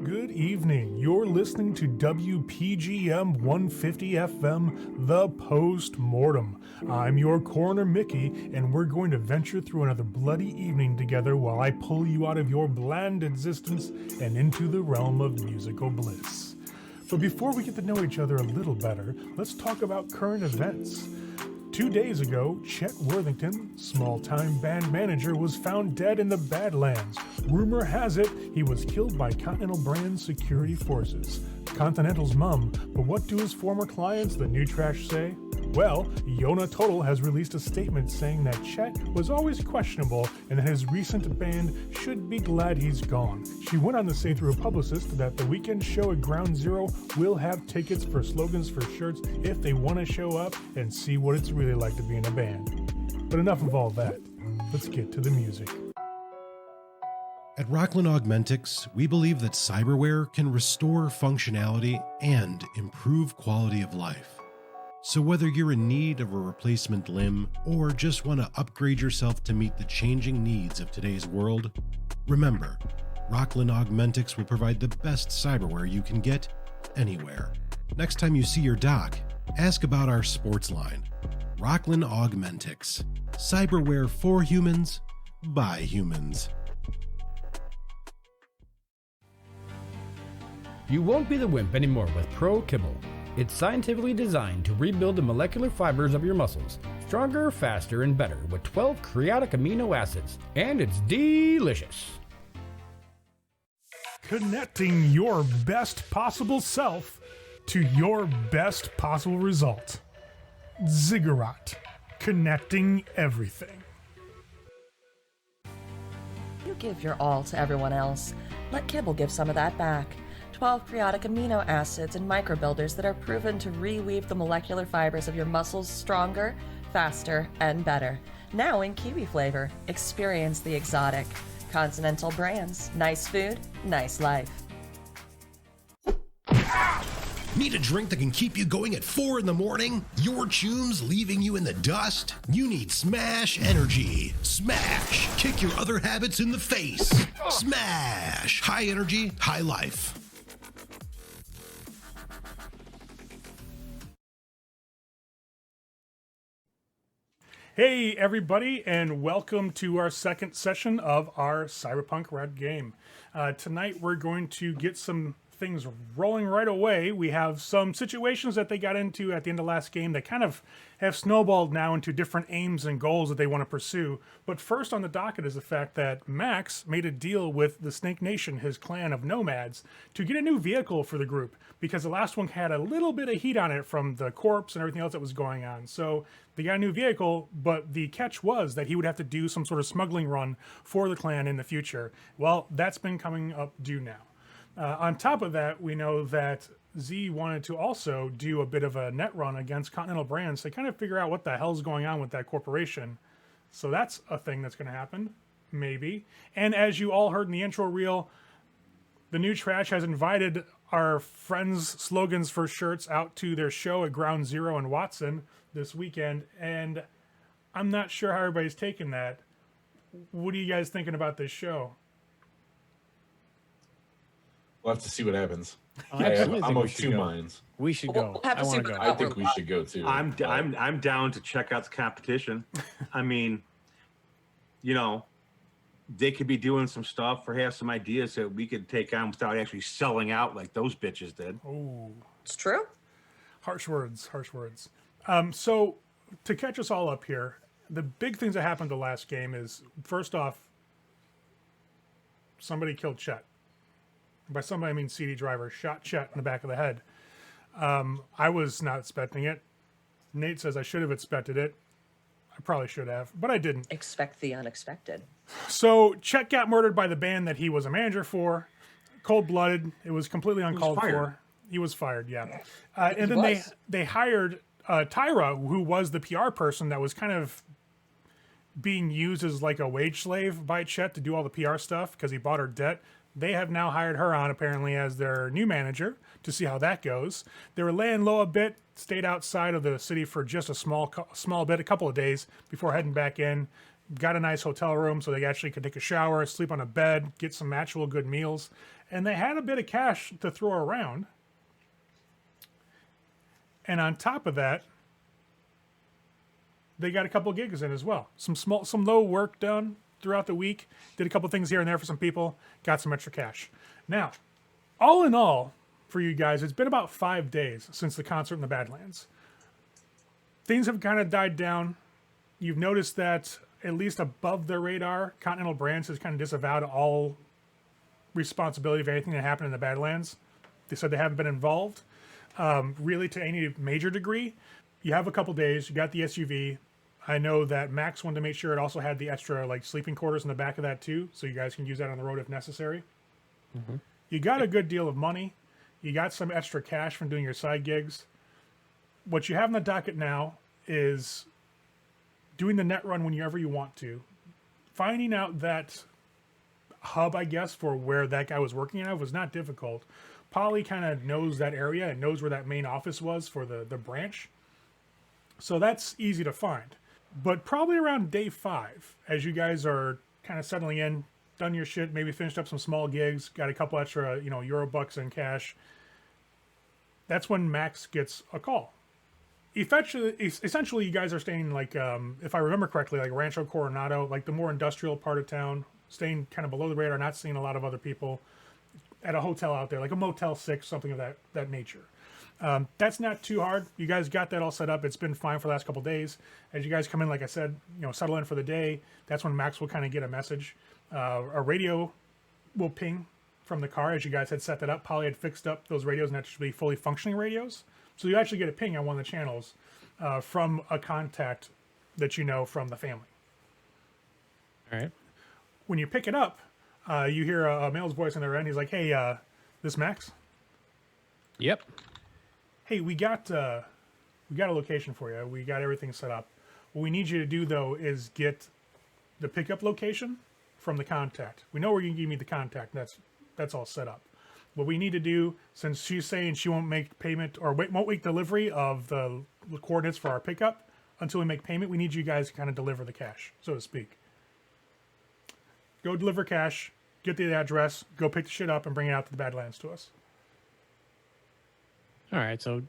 Good evening. You're listening to WPGM 150 FM, The Post-Mortem. I'm your coroner, Mickey, and we're going to venture through another bloody evening together while I pull you out of your bland existence and into the realm of musical bliss. But before we get to know each other a little better, let's talk about current events. 2 days ago, Chet Worthington, small-time band manager, was found dead in the Badlands. Rumor has it he was killed by Continental Brand's security forces. Continental's mum, but what do his former clients, the New Trash, say? Well, Yona Total has released a statement saying that Chet was always questionable and that his recent band should be glad he's gone. She went on to say through a publicist that the weekend show at Ground Zero will have tickets for slogans for shirts if they want to show up and see what it's really like to be in a band. But enough of all that. Let's get to the music. At Rockland Augmentics, we believe that cyberware can restore functionality and improve quality of life. So whether you're in need of a replacement limb or just want to upgrade yourself to meet the changing needs of today's world, remember, Rockland Augmentics will provide the best cyberware you can get anywhere. Next time you see your doc, ask about our sports line. Rockland Augmentics. Cyberware for humans, by humans. You won't be the wimp anymore with Pro Kibble. It's scientifically designed to rebuild the molecular fibers of your muscles, stronger, faster, and better with 12 creatic amino acids. And it's delicious. Connecting your best possible self to your best possible result. Ziggurat. Connecting everything. You give your all to everyone else. Let Kibble give some of that back. 12 periodic amino acids and microbuilders that are proven to reweave the molecular fibers of your muscles stronger, faster, and better. Now in kiwi flavor. Experience the exotic. Continental Brands. Nice food, nice life. Need a drink that can keep you going at 4 in the morning? Your chew's leaving you in the dust? You need Smash Energy. Smash! Kick your other habits in the face. Smash! High energy, high life. Hey everybody, and welcome to our second session of our Cyberpunk Red game. Tonight we're going to get some things rolling right away. We have some situations that they got into at the end of last game that kind of have snowballed now into different aims and goals that they want to pursue. But first on the docket is the fact that Max made a deal with the Snake Nation, his clan of nomads, to get a new vehicle for the group, because the last one had a little bit of heat on it from the corpse and everything else that was going on. So they got a new vehicle, but the catch was that he would have to do some sort of smuggling run for the clan in the future. Well, that's been coming up due now. On top of that, we know that Z wanted to also do a bit of a net run against Continental Brands to kind of figure out what the hell's going on with that corporation. So that's a thing that's going to happen, maybe. And as you all heard in the intro reel, the New Trash has invited our friends' slogans for shirts out to their show at Ground Zero in Watson this weekend, and I'm not sure how everybody's taking that. What are you guys thinking about this show? We'll have to see what happens. I'm of two minds. We should go. We'll have to I see want to what go. I think we should go too. I'm down to check out the competition. I mean, you know, they could be doing some stuff or have some ideas that we could take on without actually selling out like those bitches did. Oh, It's true. harsh words, harsh words. So to catch us all up here, the big things that happened the last game is, first off, somebody killed Chet. By somebody, I mean CD Driver shot Chet in the back of the head. I was not expecting it. Nate says I should have expected it. I probably should have, but I didn't. Expect the unexpected. So Chet got murdered by the band that he was a manager for. Cold-blooded. It was completely uncalled for. He was fired, yeah. And then they hired Tyra, who was the PR person that was kind of being used as like a wage slave by Chet to do all the PR stuff because he bought her debt. They have now hired her on apparently as their new manager to see how that goes. They were laying low a bit, stayed outside of the city for just a small bit, a couple of days before heading back in. Got a nice hotel room so they actually could take a shower, sleep on a bed, get some actual good meals. and they had a bit of cash to throw around. And on top of that, they got a couple gigs in as well. Some low work done throughout the week. Did a couple things here and there for some people. Got some extra cash. Now, all in all, for you guys, it's been about 5 days since the concert in the Badlands. Things have kind of died down. You've noticed that, at least above their radar, Continental Brands has kind of disavowed all responsibility of anything that happened in the Badlands. They said they haven't been involved, really, to any major degree. You have a couple days. You got the SUV. I know that Max wanted to make sure it also had the extra sleeping quarters in the back of that too, so you guys can use that on the road if necessary. Mm-hmm. You got a good deal of money. You got some extra cash from doing your side gigs. What you have on the docket now is doing the net run whenever you want to, finding out that hub, I guess, for where that guy was working at was not difficult. Polly kind of knows that area and knows where that main office was for the branch. So that's easy to find. But probably around day 5, as you guys are kind of settling in, done your shit, maybe finished up some small gigs, got a couple extra, Euro bucks in cash, that's when Max gets a call. Essentially, you guys are staying if I remember correctly, Rancho Coronado, the more industrial part of town, staying kind of below the radar, not seeing a lot of other people, at a hotel out there, like a Motel 6, something of that nature. That's not too hard. You guys got that all set up. It's been fine for the last couple of days. As you guys come in, like I said, settle in for the day. That's when Max will kind of get a message. A radio will ping from the car, as you guys had set that up. Polly had fixed up those radios, and that should be fully functioning radios. So you actually get a ping on one of the channels from a contact that you know from the family. All right. When you pick it up, you hear a male's voice on the other end. He's like, "Hey, this Max? Yep. Hey, we got a location for you. We got everything set up. What we need you to do, though, is get the pickup location from the contact. We know where you can give me the contact. That's all set up. What we need to do, since she's saying she won't make payment or won't make delivery of the coordinates for our pickup until we make payment, we need you guys to kind of deliver the cash, so to speak. Go deliver cash, get the address, go pick the shit up, and bring it out to the Badlands to us." All right. So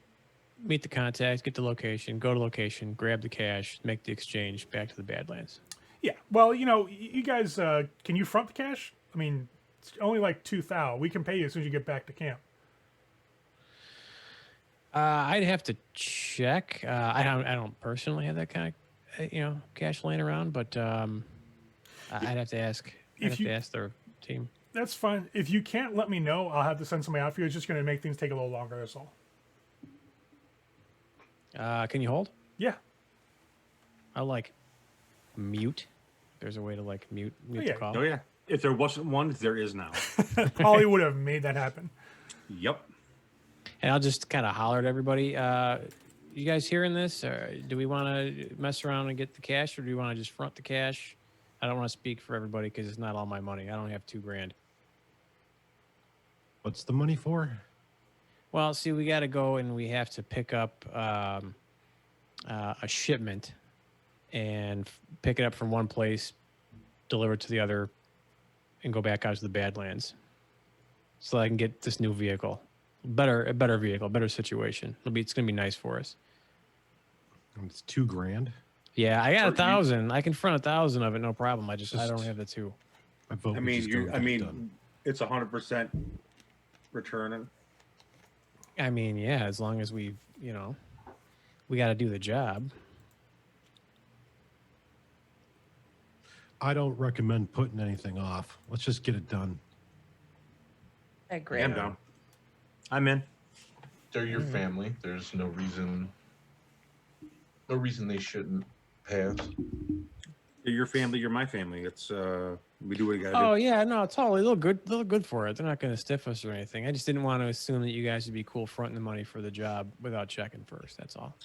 meet the contact, get the location, go to location, grab the cash, make the exchange, back to the Badlands. Yeah. Well, you guys, can you front the cash? I mean, it's only like $2,000. We can pay you as soon as you get back to camp. I'd have to check. I don't personally have that kind of, cash laying around, but I'd have to ask. I'd have to ask their team. That's fine. If you can't let me know, I'll have to send somebody out for you. It's just going to make things take a little longer. That's all. Can you hold? Yeah. I'll mute. There's a way to mute the call. Oh yeah. If there wasn't one, there is now. Polly would have made that happen. Yep. And I'll just kind of holler at everybody. You guys hearing this? Or do we want to mess around and get the cash, or do we want to just front the cash? I don't want to speak for everybody because it's not all my money. I only have $2,000. What's the money for? Well, see, we got to go and we have to pick up a shipment and pick it up from one place, deliver it to the other, and go back out to the Badlands so I can get this new vehicle. A better vehicle, better situation. It's going to be nice for us. It's $2,000. Yeah, I got 1,000. I can front 1,000 of it, no problem. I don't have the 2. I vote. It's 100% returning. I mean, yeah, as long as we got to do the job. I don't recommend putting anything off. Let's just get it done. I agree. I'm down. I'm in. They're your family. There's no reason they shouldn't pass. You're your family. You're my family. It's we do what we gotta do. Oh yeah, no, totally. They'll look good for it. They're not going to stiff us or anything. I just didn't want to assume that you guys would be cool fronting the money for the job without checking first. That's all.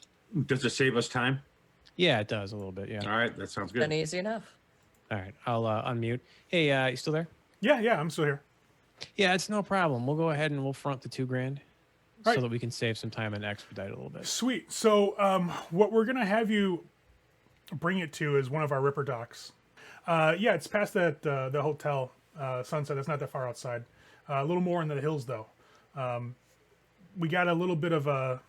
Does it save us time? Yeah, it does a little bit. Yeah. All right, that sounds Been good. easy enough. All right, I'll unmute. Hey, you still there? Yeah, I'm still here. Yeah, it's no problem. We'll go ahead and we'll front the $2,000 Right. so that we can save some time and expedite a little bit. Sweet. So what we're going to have you bring it to is one of our Ripper docks. Yeah, it's past the hotel, Sunset. It's not that far outside. A little more in the hills, though. We got a little bit of a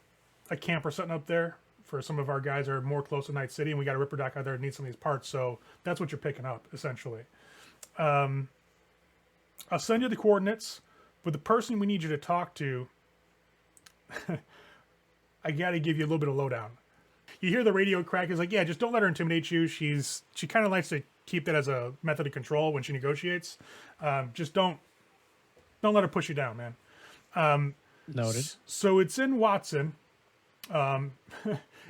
camper setting up there for some of our guys that are more close to Night City, and we got a ripper dock out there that needs some of these parts. So that's what you're picking up, essentially. I'll send you the coordinates, but the person we need you to talk to, I got to give you a little bit of lowdown. You hear the radio crack. It's like, yeah, just don't let her intimidate you. She kind of likes to keep that as a method of control when she negotiates. Just don't let her push you down, man. Noted. So it's in Watson.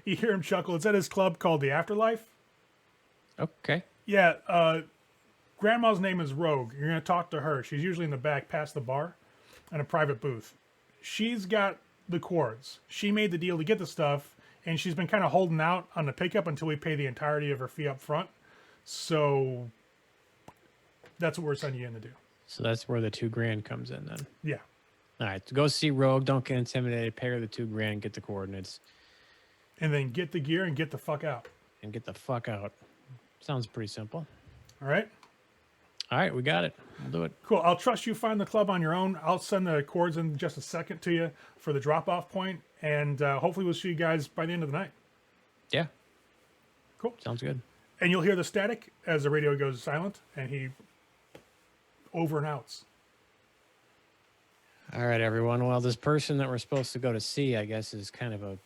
You hear him chuckle. It's at his club called the Afterlife. Okay. Yeah, Grandma's name is Rogue. You're going to talk to her. She's usually in the back past the bar in a private booth. She's got the cords. She made the deal to get the stuff, and she's been kind of holding out on the pickup until we pay the entirety of her fee up front. So that's what we're sending you in to do. So that's where the $2,000 comes in then. Yeah. All right. So go see Rogue. Don't get intimidated. Pay her the $2,000. Get the coordinates. And then get the gear and get the fuck out. And get the fuck out. Sounds pretty simple. All right? All right. We got it. We'll do it. Cool. I'll trust you find the club on your own. I'll send the cords in just a second to you for the drop-off point, and hopefully we'll see you guys by the end of the night. Yeah. Cool. Sounds good. And you'll hear the static as the radio goes silent, and he over and outs. All right, everyone. Well, this person that we're supposed to go to see, I guess, is kind of a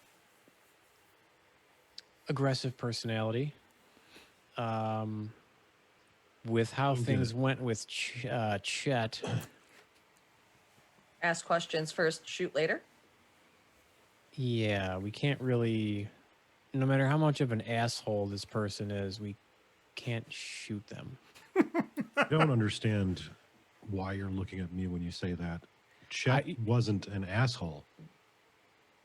aggressive personality. With how things went with Chet. Ask questions first, shoot later. Yeah, we can't really, no matter how much of an asshole this person is, we can't shoot them. I don't understand why you're looking at me when you say that. Chet wasn't an asshole.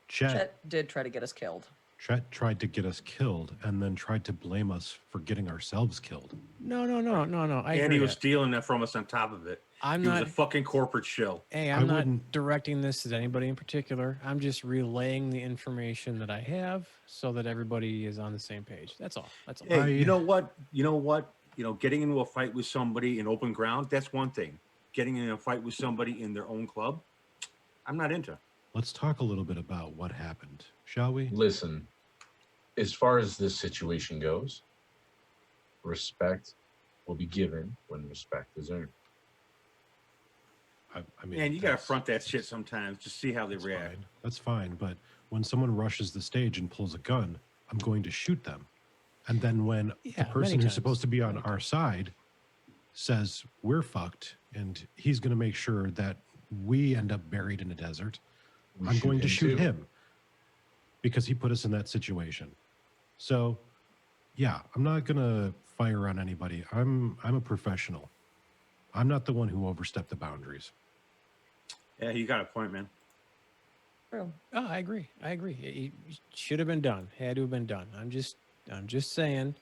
Chet did try to get us killed. Chet tried to get us killed and then tried to blame us for getting ourselves killed. No. And he was stealing that from us on top of it. He was a fucking corporate shill. Hey, I'm not directing this at anybody in particular. I'm just relaying the information that I have so that everybody is on the same page. That's all. Hey, you know what? Getting into a fight with somebody in open ground, that's one thing. Getting in a fight with somebody in their own club, I'm not into. Let's talk a little bit about what happened, shall we? Listen, as far as this situation goes, respect will be given when respect is earned. I mean, Man, you gotta front that shit sometimes. Just see how they react. Fine. That's fine, but when someone rushes the stage and pulls a gun, I'm going to shoot them. And then when the person who's supposed to be on our side says we're fucked and he's going to make sure that we end up buried in a desert, I'm going to shoot him because he put us in that situation. So, yeah, I'm not going to fire on anybody. I'm a professional. I'm not the one who overstepped the boundaries. Yeah, you got a point, man. True. Oh, I agree. It should have been done. Had to have been done. I'm just saying,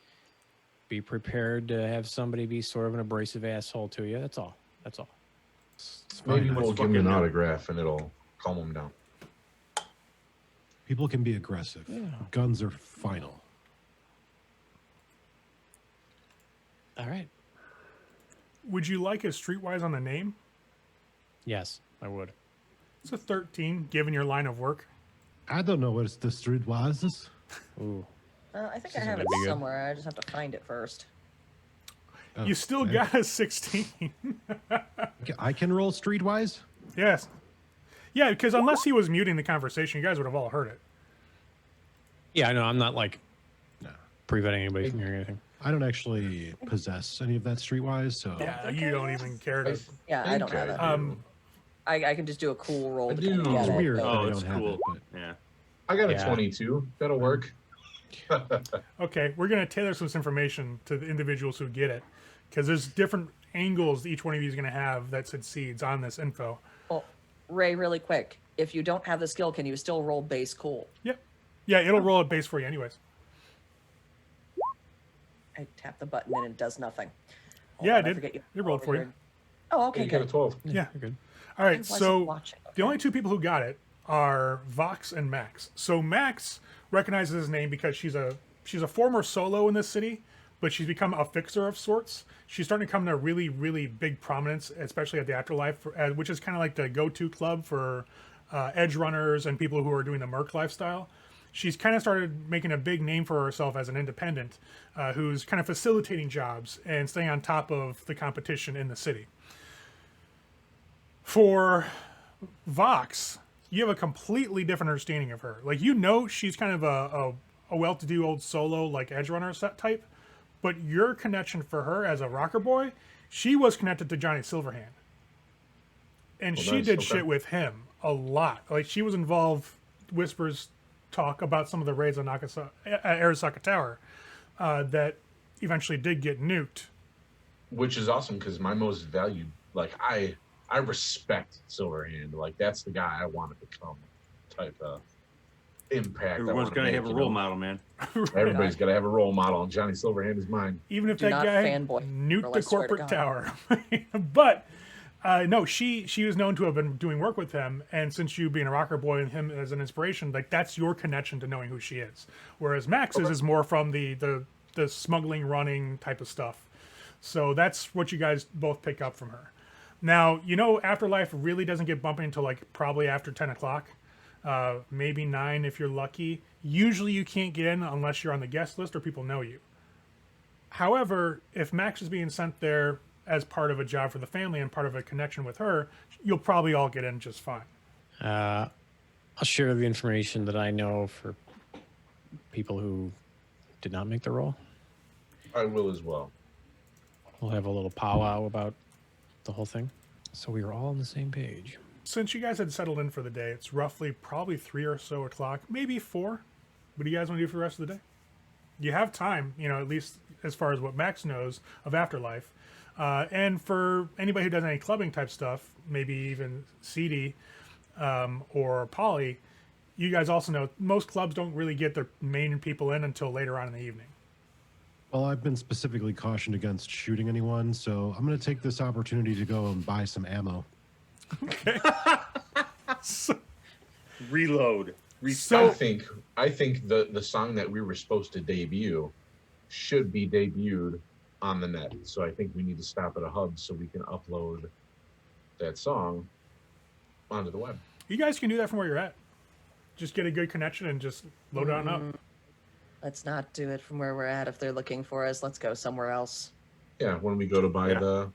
be prepared to have somebody be sort of an abrasive asshole to you. That's all. Maybe we'll give him an autograph and it'll calm him down. People can be aggressive. Yeah. Guns are final. All right. Would you like a streetwise on the name? Yes, I would. It's a 13, given your line of work. I don't know what the street was. Ooh. I think I have it somewhere. I just have to find it first. You still got a 16. I can roll streetwise? Yes. Yeah, because unless he was muting the conversation, you guys would have all heard it. Yeah, I know. I'm not preventing anybody from hearing anything. I don't actually possess any of that streetwise, so yeah, you don't even care to. I don't have it. I can just do a cool roll. I do. It's weird. Oh, it's cool. Yeah. I got a 22. That'll work. Okay, we're going to tailor some information to the individuals who get it, because there's different angles each one of you is going to have that succeeds on this info. Well, Ray, really quick, if you don't have the skill, can you still roll base cool? Yep. Yeah, it'll roll a base for you anyways. I tap the button and it does nothing. Yeah, it did. It rolled for you. Oh, okay, You got a good. 12. Yeah. You're good. All right, wasn't so watching. the only two people who got it are Vox and Max. So Max recognizes his name because she's a former solo in this city, but she's become a fixer of sorts. She's starting to come to really, really big prominence, especially at the Afterlife, which is kind of like the go-to club for edge runners and people who are doing the Merc lifestyle. She's kind of started making a big name for herself as an independent who's kind of facilitating jobs and staying on top of the competition in the city. For Vox, you have a completely different understanding of her. Like, she's kind of a well-to-do old solo, like, edge runner set type, but your connection for her as a rocker boy, she was connected to Johnny Silverhand. And she did shit with him a lot. Like, she was involved, Whispers talk about some of the raids on Arasaka Tower that eventually did get nuked. Which is awesome, because my most valued, like, I respect Silverhand. Like, that's the guy I want to become type of impact. Everyone's got to have a role model, man. Everybody's got to have a role model, and Johnny Silverhand is mine. Even if that guy nuked the corporate tower. But no, she was known to have been doing work with him, and since you being a rocker boy and him as an inspiration, like, that's your connection to knowing who she is. Whereas Max's is more from the smuggling, running type of stuff. So that's what you guys both pick up from her. Now, Afterlife really doesn't get bumping until, like, probably after 10 o'clock. Maybe 9 if you're lucky. Usually you can't get in unless you're on the guest list or people know you. However, if Max is being sent there as part of a job for the family and part of a connection with her, you'll probably all get in just fine. I'll share the information that I know for people who did not make the roll. I will as well. We'll have a little powwow about the whole thing, so we were all on the same page. Since you guys had settled in for the day, it's roughly probably 3 or so o'clock, maybe 4. What do you guys want to do for the rest of the day? You have time, at least as far as what Max knows of Afterlife. And for anybody who does any clubbing type stuff, maybe even CD or Poly, you guys also know most clubs don't really get their main people in until later on in the evening. Well, I've been specifically cautioned against shooting anyone, so I'm going to take this opportunity to go and buy some ammo. Okay. Reload. So I think the song that we were supposed to debut should be debuted on the net. So I think we need to stop at a hub so we can upload that song onto the web. you guys can do that from where you're at. Just get a good connection and just load it on up. Let's not do it from where we're at. If they're looking for us, let's go somewhere else. Yeah, when we go to buy the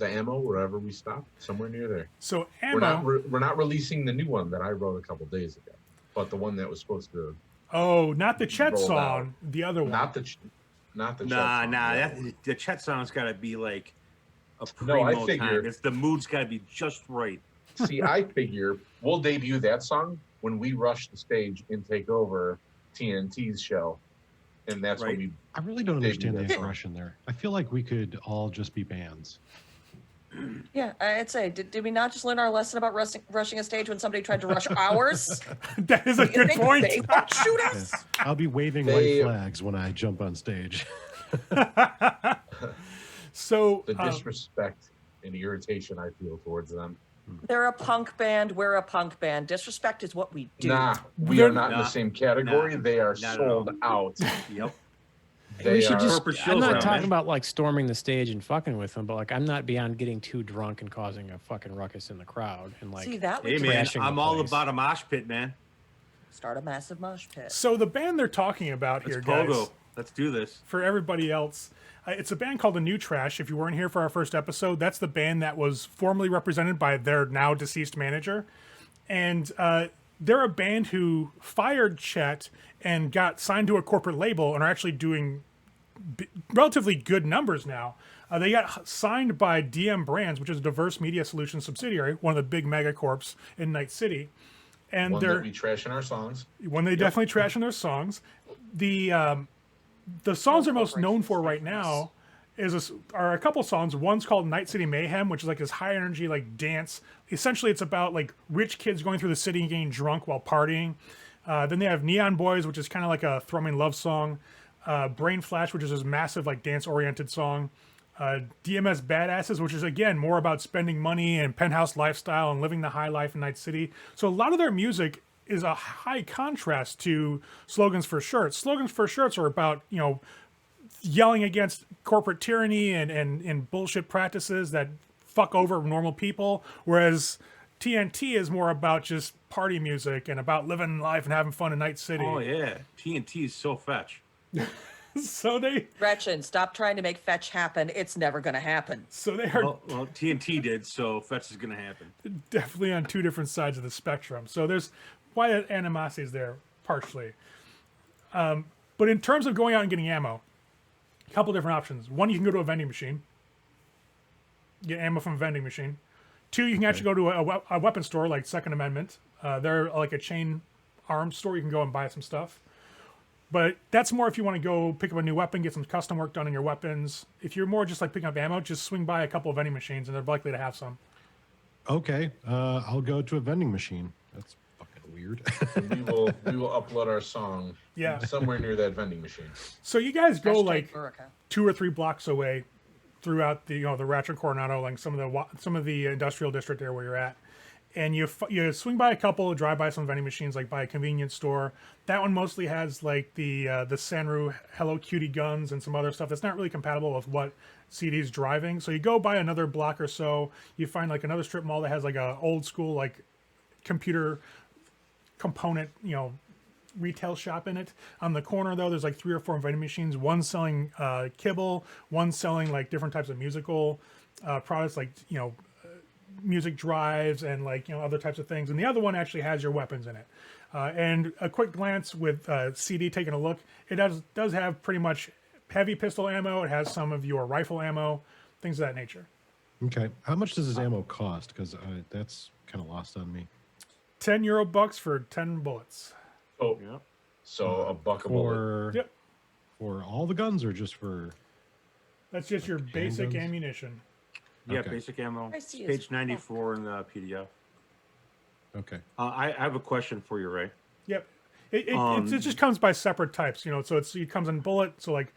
ammo, wherever we stop, somewhere near there. So ammo. We're not releasing the new one that I wrote a couple days ago, but the one that was supposed to. Oh, not the Chet roll song, out. the other one. Not the Chet song. The Chet song's got to be like a No, I primo figure- time. The mood's got to be just right. See, I figure we'll debut that song when we rush the stage and take over TNT's show, and that's when Right. we. I really don't understand the Debut. aggression there. I feel like we could all just be bands. Yeah, I'd say, did we not just learn our lesson about rushing a stage when somebody tried to rush ours? That is a You good think point. They won't shoot us? I'll be waving They- white flags when I jump on stage. So The disrespect and irritation I feel towards them. They're a punk band. We're a punk band. Disrespect is what we do. Nah, we They're- are not in the same category. Nah, They are not at sold out. Yep. They We should are. just. Corporate I'm shows not around, talking man. about like storming the stage and fucking with them, but like I'm not beyond getting too drunk and causing a fucking ruckus in the crowd and like. See, that we Hey can man, Trashing the I'm all place. about a mosh pit, man. start a massive mosh pit. So the band they're talking about Let's here, pogo. guys, Let's do this. for everybody else, it's a band called The New Trash. If you weren't here for our first episode, that's the band that was formerly represented by their now deceased manager. And they're a band who fired Chet and got signed to a corporate label and are actually doing relatively good numbers now. They got signed by DM Brands, which is a diverse media solutions subsidiary, one of the big megacorps in Night City. And One they're that we trash in our songs. when they definitely trash in their songs. The songs they're most known for right now are a couple songs. One's called Night City Mayhem, which is like this high energy like dance. Essentially, it's about like rich kids going through the city and getting drunk while partying. Then they have Neon Boys, which is kind of like a thrumming love song. Brain Flash, which is this massive like dance oriented song. DMS Badasses, which is again more about spending money and penthouse lifestyle and living the high life in Night City. So a lot of their music is a high contrast to Slogans for Shirts. Slogans for Shirts are about, yelling against corporate tyranny and bullshit practices that fuck over normal people, whereas TNT is more about just party music and about living life and having fun in Night City. Oh yeah, TNT is so fetch. So they Gretchen, stop trying to make fetch happen. It's never going to happen. are Well, TNT did, so fetch is gonna happen. definitely on two different sides of the spectrum. So there's why that animosity is there partially. But in terms of going out and getting ammo, a couple different options. One, you can go to a vending machine, get ammo from a vending machine. Two, you can actually go to a weapon store like Second Amendment. They're like a chain arms store. You can go and buy some stuff. But that's more if you want to go pick up a new weapon, get some custom work done on your weapons. If you're more just like picking up ammo, just swing by a couple of vending machines and they're likely to have some. Okay, I'll go to a vending machine. That's fucking weird. And we will upload our song Yeah. somewhere near that vending machine. So you guys go Hashtag like Murica. 2 or 3 blocks away throughout the the Ratchet Coronado, like some of the industrial district there where you're at, and you swing by a couple, drive by some vending machines, like by a convenience store. That one mostly has like the Sanru Hello Cutie guns and some other stuff that's not really compatible with what CD's driving. So you go by another block or so, you find like another strip mall that has like a old school like computer component retail shop in it. On the corner though, there's like 3 or 4 vending machines. One selling kibble, one selling like different types of musical products, like music drives and like other types of things. And the other one actually has your weapons in it. And a quick glance with CD taking a look, it does have pretty much heavy pistol ammo. It has some of your rifle ammo, things of that nature. Okay, how much does this ammo cost? Because that's kind of lost on me. €10 for 10 bullets. Oh, Yeah. so a buck a bullet. For Yep. for all the guns or just for? That's just your basic handguns? ammunition. Yeah, Okay. basic ammo. I see Page it's- 94 in the PDF. Okay. I have a question for you, Ray. Yep. It just comes by separate types, so it comes in bullet, so like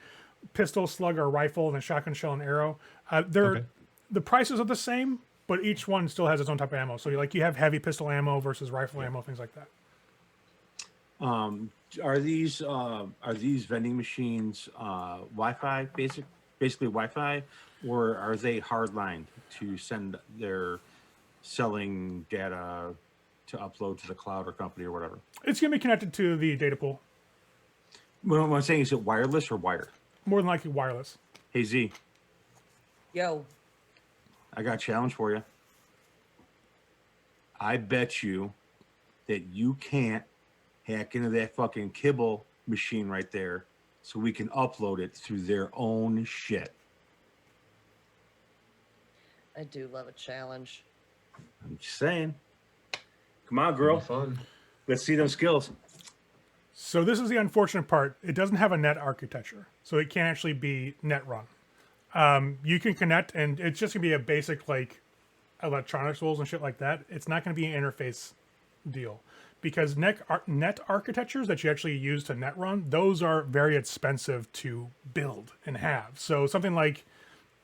pistol, slug, or rifle, and then shotgun shell and arrow. Okay. The prices are the same, but each one still has its own type of ammo. So you have heavy pistol ammo versus rifle ammo, things like that. Are these vending machines Wi-Fi basically Wi-Fi, or are they hardlined to send their selling data to upload to the cloud or company or whatever? It's going to be connected to the data pool, What I'm saying is it wireless or wired? more than likely wireless. Hey Z, Yo, I got a challenge for you. I bet you that you can't hack into that fucking kibble machine right there so we can upload it through their own shit. I do love a challenge. I'm just saying. Come on, It'll girl. be fun. Let's see them skills. So this is the unfortunate part. It doesn't have a net architecture, so it can't actually be net run. You can connect, and it's just going to be a basic like electronics rules and shit like that. It's not going to be an interface deal. Because net architectures that you actually use to net run, those are very expensive to build and have. So something like,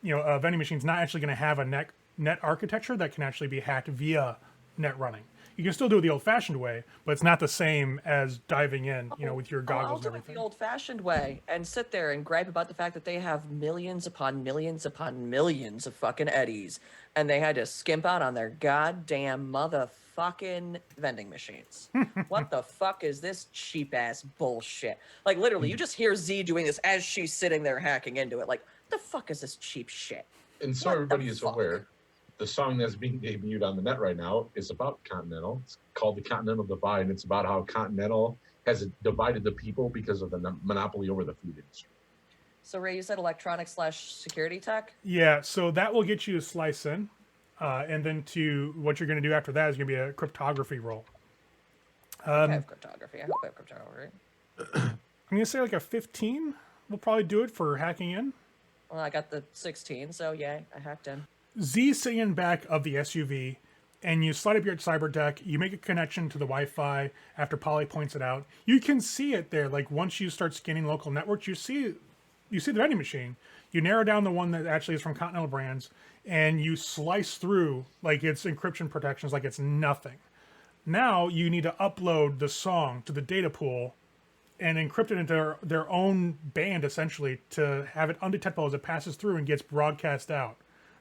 a vending machine's not actually going to have a net architecture that can actually be hacked via net running. You can still do it the old-fashioned way, but it's not the same as diving in, with your I'll goggles do and it everything. the old-fashioned way and sit there and gripe about the fact that they have millions upon millions upon millions of fucking eddies, and they had to skimp out on their goddamn motherfucking vending machines. What the fuck is this cheap-ass bullshit? Like, literally, you just hear Z doing this as she's sitting there hacking into it. Like, what the fuck is this cheap shit? And so What the everybody is fuck? aware, the song that's being debuted on the net right now is about Continental. It's called The Continental Divide, and it's about how Continental has divided the people because of the monopoly over the food industry. So, Ray, you said electronics/security tech? Yeah, so that will get you to slice in, and then what you're going to do after that is going to be a cryptography roll. I have cryptography. I hope I have cryptography. I'm going to say like a 15 will probably do it for hacking in. Well, I got the 16, so yeah, I hacked in. Z sitting in back of the SUV, and you slide up your cyber deck. You make a connection to the Wi-Fi after Polly points it out. You can see it there. Like once you start scanning local networks, you see the vending machine. You narrow down the one that actually is from Continental Brands, and you slice through like its encryption protections like it's nothing. Now you need to upload the song to the data pool and encrypt it into their own band, essentially, to have it undetectable as it passes through and gets broadcast out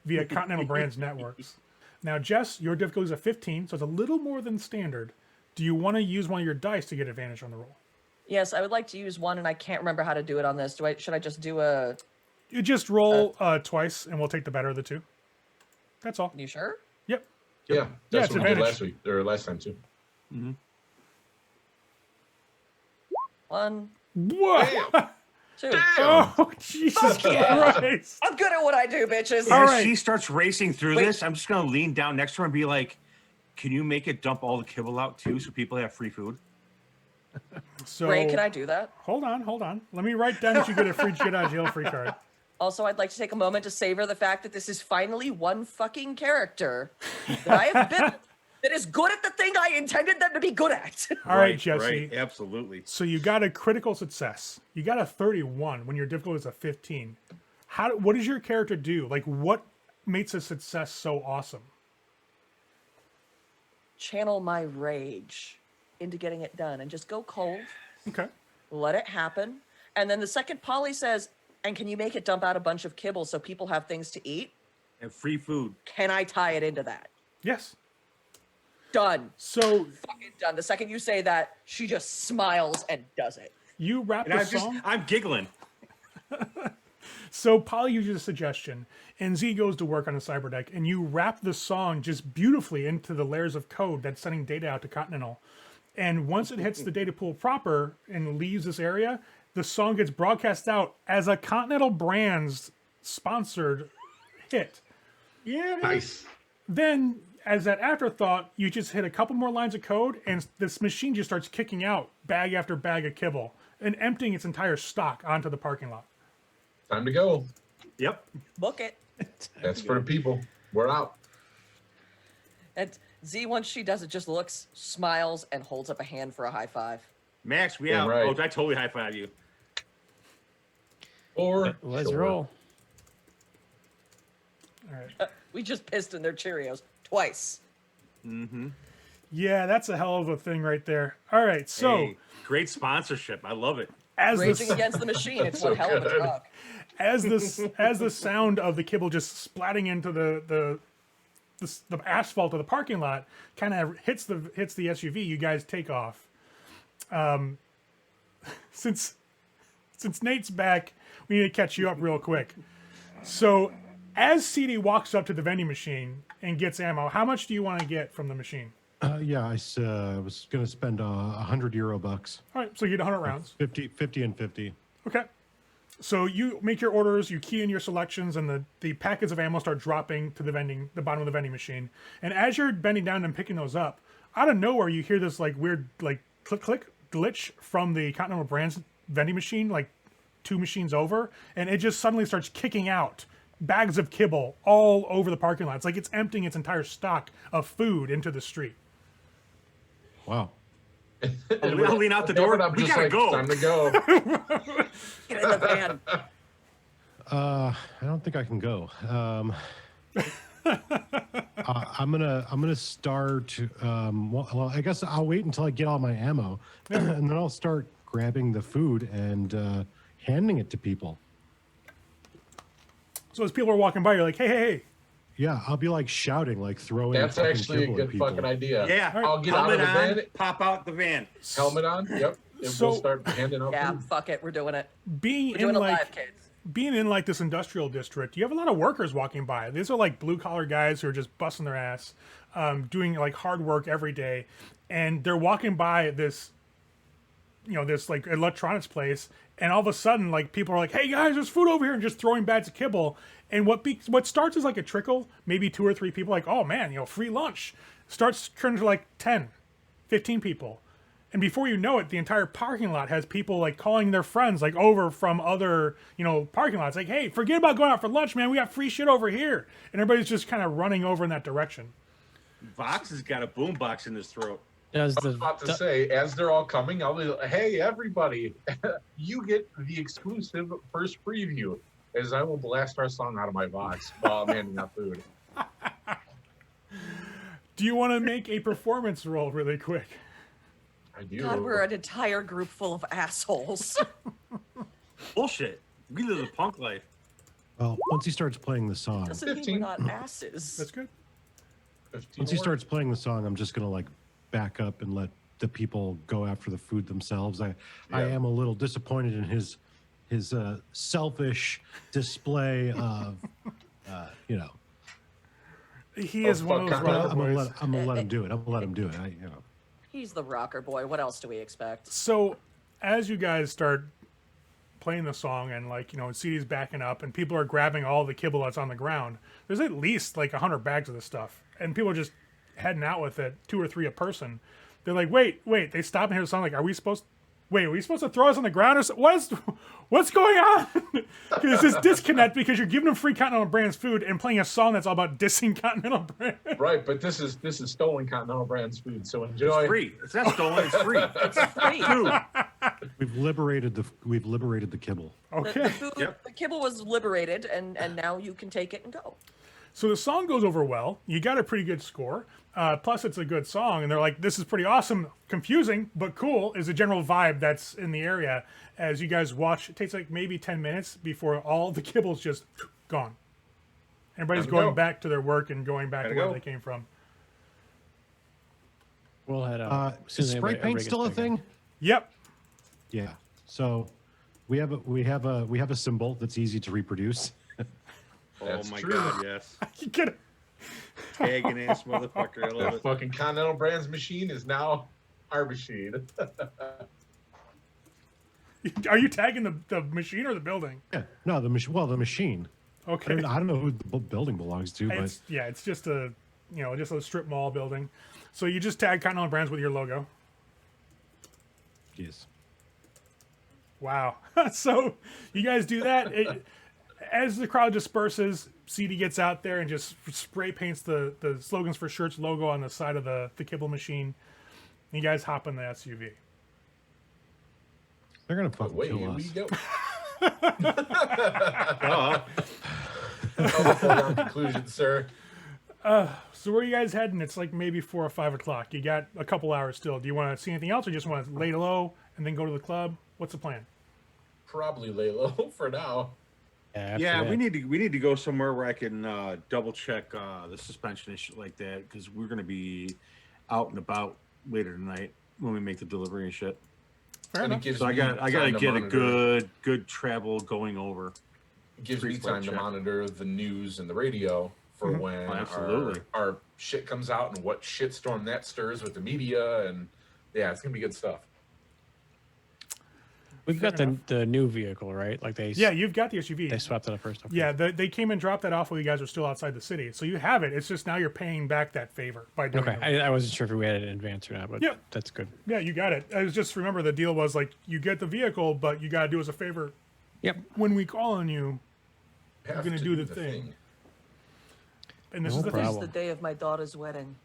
via Continental Brands networks. Now, Jess, your difficulty is a 15, so it's a little more than standard. Do you want to use one of your dice to get advantage on the roll? Yes, I would like to use one, and I can't remember how to do it on this. Should I just do a... You just roll twice, and we'll take the better of the two. That's all. You sure? Yep. Yeah, that's it's what we did advantage. last time too. One, Whoa! two. Oh, Jesus Christ. I'm good at what I do, bitches. All As right. she starts racing through Wait. this, I'm just gonna lean down next to her and be like, "Can you make it dump all the kibble out too, so people have free food?" So, Ray, can I do that? hold on. Let me write down that you get a free get out of jail free card. Also, I'd like to take a moment to savor the fact that this is finally one fucking character that I have built that is good at the thing I intended them to be good at. All right, Jesse. Right, absolutely. So you got a critical success. You got a 31 when your difficulty is a 15. What does your character do? Like, what makes a success so awesome? Channel my rage into getting it done and just go cold, Okay. let it happen. And then the second Polly says, and can you make it dump out a bunch of kibble so people have things to eat? And free food. Can I tie it into that? Yes. Done. So Fucking done. The second you say that, she just smiles and does it. you wrap And the song. I'm giggling. So Polly uses a suggestion, and Z goes to work on a cyber deck, and you wrap the song just beautifully into the layers of code that's sending data out to Continental. And once it hits the data pool proper and leaves this area, the song gets broadcast out as a Continental Brands sponsored hit. Yeah. Nice. Then, as that afterthought, you just hit a couple more lines of code, and this machine just starts kicking out bag after bag of kibble and emptying its entire stock onto the parking lot. Time to go. Yep. Book it. That's for the people. We're out. And Z, once she does it, just looks, smiles, and holds up a hand for a high five. Max, we Yeah, out. right. Oh, I totally high five you. Or Let's sure. roll. All right. We just pissed in their Cheerios twice. Yeah, that's a hell of a thing right there. All right, so Hey, great sponsorship. I love it. as Raging the against the machine. It's So one hell of a good. drug. as the sound of the kibble just splatting into the asphalt of the parking lot kind of hits the SUV, you guys take off. Since Nate's back, we need to catch you up real quick. So, as CD walks up to the vending machine and gets ammo, how much do you want to get from the machine? Yeah, I was going to spend €100 bucks. All right, so you get 100 rounds. 50 and 50. Okay. So you make your orders, you key in your selections, and the packets of ammo start dropping to the bottom of the vending machine. And as you're bending down and picking those up, out of nowhere you hear this like weird like click glitch from the Continental Brands vending machine, like 2 machines over, and it just suddenly starts kicking out bags of kibble all over the parking lot. It's like it's emptying its entire stock of food into the street. Wow. I'll lean out the door. I'm We just gotta like, go. time to go. Get in the van. I don't think I can go. I'm gonna start. Well, I guess I'll wait until I get all my ammo, and then I'll start grabbing the food and handing it to people. So as people are walking by, you're like, hey. Yeah, I'll be like shouting, like throwing. That's fucking actually a kibble at good people. fucking idea. Yeah. I'll get out of Helmet the on, van. pop out the van. Helmet on. Yep. And So- we'll start handing out Yeah, food. fuck it. We're doing it. Being We're in doing it like live, kids. being in like this industrial district, you have a lot of workers walking by. These are like blue collar guys who are just busting their ass, doing like hard work every day, and they're walking by this, this like electronics place, and all of a sudden, like people are like, "Hey guys, there's food over here," and just throwing bags of kibble. And what starts as like a trickle, maybe 2 or 3 people, like, "Oh man, free lunch," starts turning to like 10, 15 people. And before you know it, the entire parking lot has people like calling their friends like over from other, parking lots. Like, "Hey, forget about going out for lunch, man. We got free shit over here." And everybody's just kind of running over in that direction. Vox has got a boombox in his throat. Does I was about to the say, as they're all coming, I'll be like, hey, everybody, you get the exclusive first preview, as I will blast our song out of my box while I'm handing out food. Do you want to make a performance roll really quick? I do. God, we're an entire group full of assholes. Bullshit. We live the punk life. Well, once he starts playing the song, Doesn't mean 15. we're not asses. That's good. 15 once he more. starts playing the song, I'm just gonna like back up and let the people go after the food themselves. I Yeah. am a little disappointed in his selfish display of you know. He is one of those fuck, But rocker I'm gonna boys. let him do it. I'm gonna let him do it. You know. He's the rocker boy. What else do we expect? So, as you guys start playing the song and CD's backing up and people are grabbing all the kibble that's on the ground, there's at least like 100 bags of this stuff, and people are just heading out with it, 2 or 3 a person. They're like, wait, they stop and hear the song. Like, are we supposed to throw us on the ground or what's going on? Because it's this disconnect because you're giving them free Continental Brands food and playing a song that's all about dissing Continental Brands. Right, but this is stolen Continental Brands food, so enjoy. It's free. It's not stolen. It's free. It's free. Dude, We've liberated the kibble. Okay. The food, Yep. the kibble was liberated, and now you can take it and go. So the song goes over well. You got a pretty good score. Plus, it's a good song. And they're like, this is pretty awesome. Confusing, but cool is the general vibe that's in the area. As you guys watch, it takes like maybe 10 minutes before all the kibble's just gone. Everybody's Time to going go. back to their work and going back to Gotta where go. they came from. We'll head out. as soon Is as spray everybody paint gets still a back in. thing? Yep. Yeah. So we have a symbol that's easy to reproduce. oh That's my true. god, yes. You get it. Tagging ass motherfucker. I love The it. fucking Continental Brands machine is now our machine. Are you tagging the machine or the building? Yeah. No, the machine. Well, the machine. Okay. I don't know who the building belongs to, but It's just a strip mall building. So you just tag Continental Brands with your logo. yes. Wow. So you guys do that. As the crowd disperses, CD gets out there and just spray paints the slogans for shirts logo on the side of the kibble machine. You guys hop in the SUV. They're gonna fucking Away kill we us. go. Oh, Foregone conclusion, sir. So where are you guys heading? It's like maybe 4 or 5 o'clock. You got a couple hours still. Do you want to see anything else or just want to lay low and then go to the club? What's the plan? Probably lay low for now. After yeah, that. we need to go somewhere where I can double check the suspension and shit like that because we're gonna be out and about later tonight when we make the delivery and shit. Fair And it enough. gives So I me gotta time to get a monitor- good travel going over. It gives me Street light time to check. monitor the news and the radio for when Absolutely. our shit comes out and what shitstorm that stirs with the media, and yeah, it's gonna be good stuff. We've got Fair the new vehicle, right? Like Yeah, you've got the SUV. they swapped it up first. Okay. Yeah, they came and dropped that off while you guys were still outside the city. So you have it. It's just now you're paying back that favor by doing Okay. it. I wasn't sure if we had it in advance or not, but Yeah. that's good. Yeah, you got it. I was just remember the deal was like you get the vehicle, but you got to do us a favor. Yep. When we call on you, Have gonna to do the thing. and this No is the This is problem. the day of my daughter's wedding.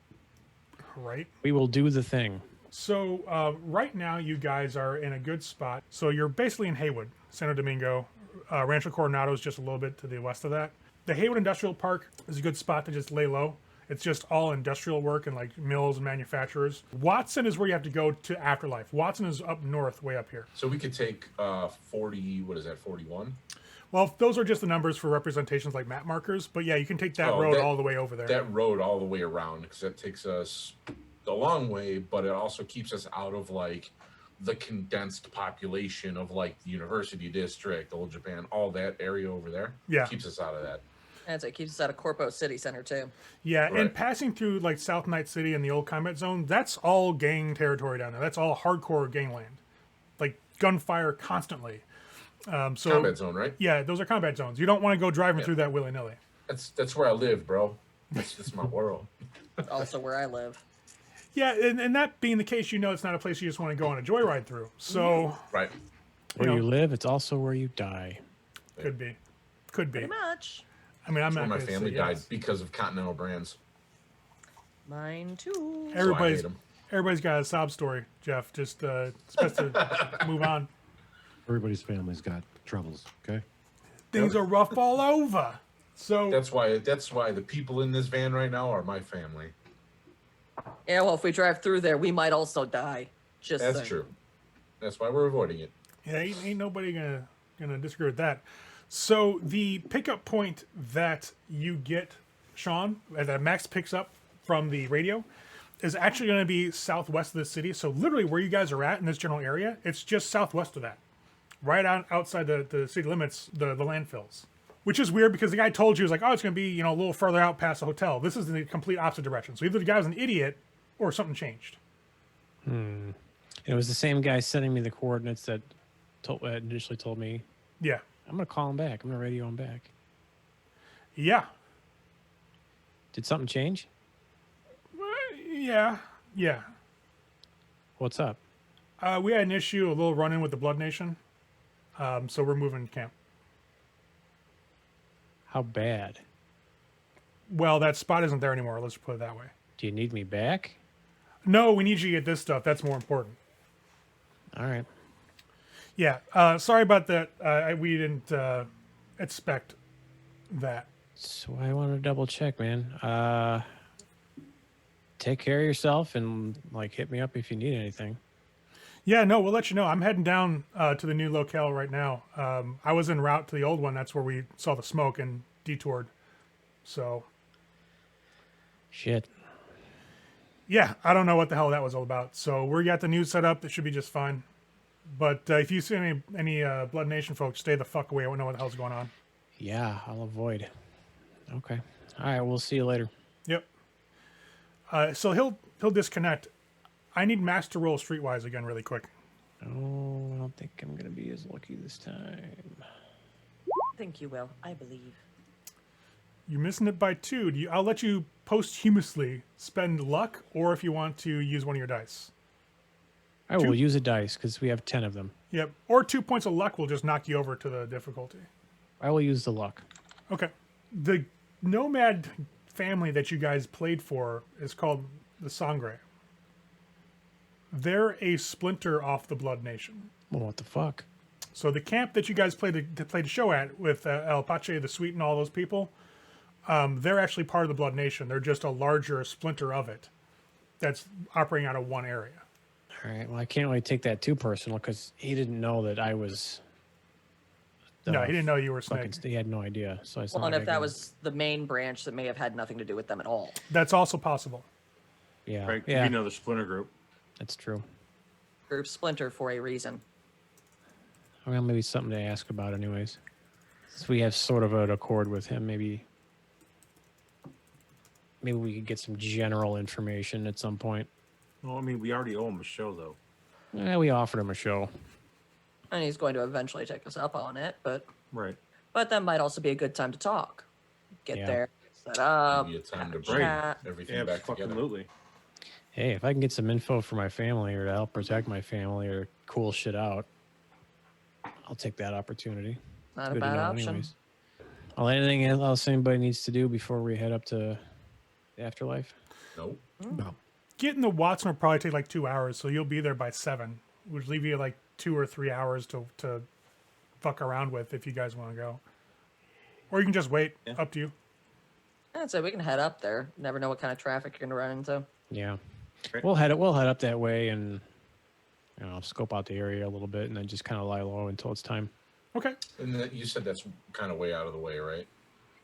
thing, right? We will do the thing. So right now you guys are in a good spot. So you're basically in Haywood, Santo Domingo. Rancho Coronado is just a little bit to the west of that. The Haywood Industrial Park is a good spot to just lay low. It's just all industrial work and like mills and manufacturers. Watson is where you have to go to Afterlife. Watson is up north, way up here. So we could take 40. What is that? 41. Well, those are just the numbers for representations like map markers. But yeah, you can take that Oh, road that- all the way over there. That road all the way around because that takes us a long way, but it also keeps us out of like the condensed population of like the University District, Old Japan, all that area over there. Yeah. Keeps us out of that. And it keeps us out of Corpo City Center, too. Yeah, and Right. passing through like South Night City and the old combat zone, that's all gang territory down there. That's all hardcore gangland. Like gunfire constantly. So Combat zone, right? yeah, those are combat zones. You don't want to go driving Yeah. through that willy-nilly. That's where I live, bro. That's my world. Also where I live. Yeah, and that being the case, it's not a place you just want to go on a joyride through. So Right. Where know- you live, it's also where you die. could be. Could be. Pretty much. I mean, I'm That's where not my going to family say died yes. because of Continental Brands. Mine, too. Everybody's hate 'em. everybody's got a sob story, Jeff. Just it's best to move on. Everybody's family's got troubles. Okay. Things are rough all over. So That's why the people in this van right now are my family. Yeah, well, if we drive through there, we might also die. Just That's saying. true. That's why we're avoiding it. Yeah, ain't nobody gonna disagree with that. So the pickup point that you get, Sean, that Max picks up from the radio, is actually going to be southwest of the city. So literally where you guys are at in this general area, it's just southwest of that, right outside the city limits, the landfills. Which is weird because the guy told you, he was like, oh, it's going to be a little further out past the hotel. This is in the complete opposite direction. So either the guy was an idiot or something changed. It was the same guy sending me the coordinates that initially told me. Yeah. I'm going to call him back. I'm going to radio him back. Yeah. Did something change? Yeah. What's up? We had an issue, a little run-in with the Blood Nation. So we're moving camp. How bad? Well, that spot isn't there anymore. Let's put it that way. Do you need me back? No, we need you to get this stuff. That's more important. All right. Yeah. Sorry about that. We didn't expect that. So I want to double check, man. Take care of yourself and hit me up if you need anything. Yeah, no, we'll let you know. I'm heading down to the new locale right now. I was en route to the old one. That's where we saw the smoke and detoured. So, Shit. yeah, I don't know what the hell that was all about. So we got the news set up. That should be just fine. But if you see any Blood Nation folks, stay the fuck away. I don't know what the hell's going on. Yeah, I'll avoid. Okay. All right, we'll see you later. Yep. So he'll disconnect. I need Max to roll Streetwise again really quick. Oh, I don't think I'm going to be as lucky this time. I think you will. I believe. You're missing it by 2. I'll let you posthumously spend luck, or if you want to use one of your dice. I will use a dice because we have 10 of them. Yep. Or 2 points of luck will just knock you over to the difficulty. I will use the luck. Okay. The nomad family that you guys played for is called the Sangre. They're a splinter off the Blood Nation. Well, what the fuck? So the camp that you guys played a show at with El Pache, the Sweet, and all those people, they're actually part of the Blood Nation. They're just a larger splinter of it that's operating out of one area. All right. Well, I can't really take that too personal because he didn't know that I was. No, he didn't know you were Fucking, Snake. he had no idea. So I. Well, and if that was the main branch, that may have had nothing to do with them at all. That's also possible. Yeah. Right? Yeah. The splinter group. That's true. Group splinter for a reason. Well, maybe something to ask about, anyways. Since we have sort of an accord with him, maybe we could get some general information at some point. Well, I mean, we already owe him a show, though. Yeah, we offered him a show. And he's going to eventually take us up on it, but Right. that might also be a good time to talk. Get Yeah. there, set up, Give you time to have a bring chat. everything back together. Absolutely. Hey, if I can get some info for my family or to help protect my family or cool shit out, I'll take that opportunity. Not Good a to bad know option. anyways. Well, anything else anybody needs to do before we head up to the Afterlife? Nope. No. Getting to Watson will probably take like 2 hours, so you'll be there by 7, which leave you like 2 or 3 hours to fuck around with if you guys want to go. Or you can just wait. Yeah. Up to you. I'd say we can head up there. Never know what kind of traffic you're gonna run into. Yeah. Right. We'll head up that way and scope out the area a little bit and then just kind of lie low until it's time. Okay. And you said that's kind of way out of the way, right?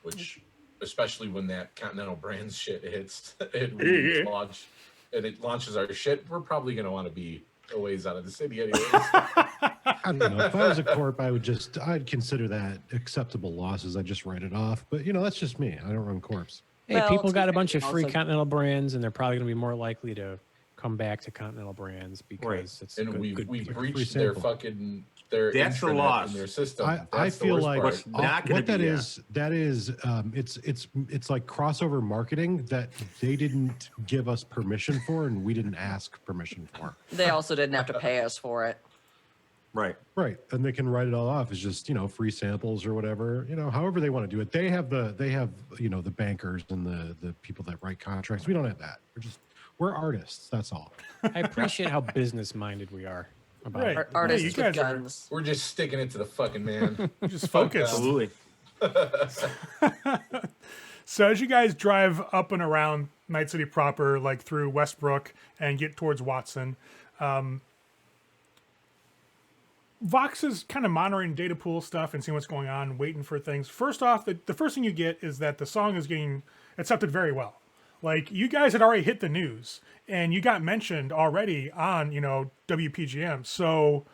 Which, especially when that Continental Brands shit hits, it launches our shit. We're probably going to want to be a ways out of the city anyways. I don't know. If I was a corp, I'd consider that acceptable losses. I'd just write it off. But that's just me. I don't run corps. Hey, Well, people to got be a bunch of fair, free also- Continental Brands, and they're probably going to be more likely to come back to Continental Brands because it's And good, we've people. breached their sample. fucking their That's the intranet loss. and their system. I That's the feel worst like part. What's not gonna what that be, yeah. is, it's like crossover marketing that they didn't give us permission for and we didn't ask permission for. They also didn't have to pay us for it. Right. Right, and they can write it all off as just free samples or whatever, however they want to do it. They have the bankers and the people that write contracts. We don't have that. We're artists. That's all. I appreciate how business minded we are about Right. it. Artists you with guys are- guns. We're just sticking it to the fucking man. Just focus. Absolutely. So as you guys drive up and around Night City proper, like through Westbrook and get towards Watson, Vox is kind of monitoring data pool stuff and seeing what's going on, waiting for things. First off, the first thing you get is that the song is getting accepted very well. Like, you guys had already hit the news, and you got mentioned already on, WPGM. So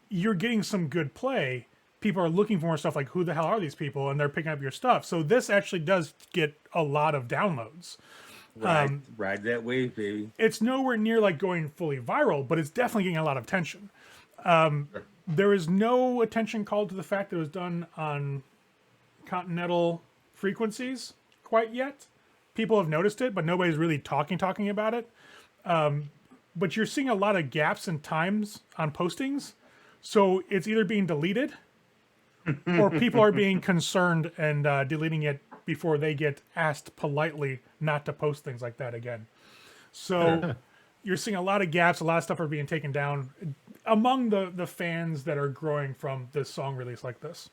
you're getting some good play. People are looking for more stuff like, who the hell are these people? And they're picking up your stuff. So this actually does get a lot of downloads. Ride that wave, baby. It's nowhere near like going fully viral, but it's definitely getting a lot of attention. There is no attention called to the fact that it was done on continental frequencies quite yet. People have noticed it, but nobody's really talking about it. But you're seeing a lot of gaps in times on postings. So it's either being deleted or people are being concerned and deleting it before they get asked politely not to post things like that again. So you're seeing a lot of gaps, a lot of stuff are being taken down among the fans that are growing from this song release like this.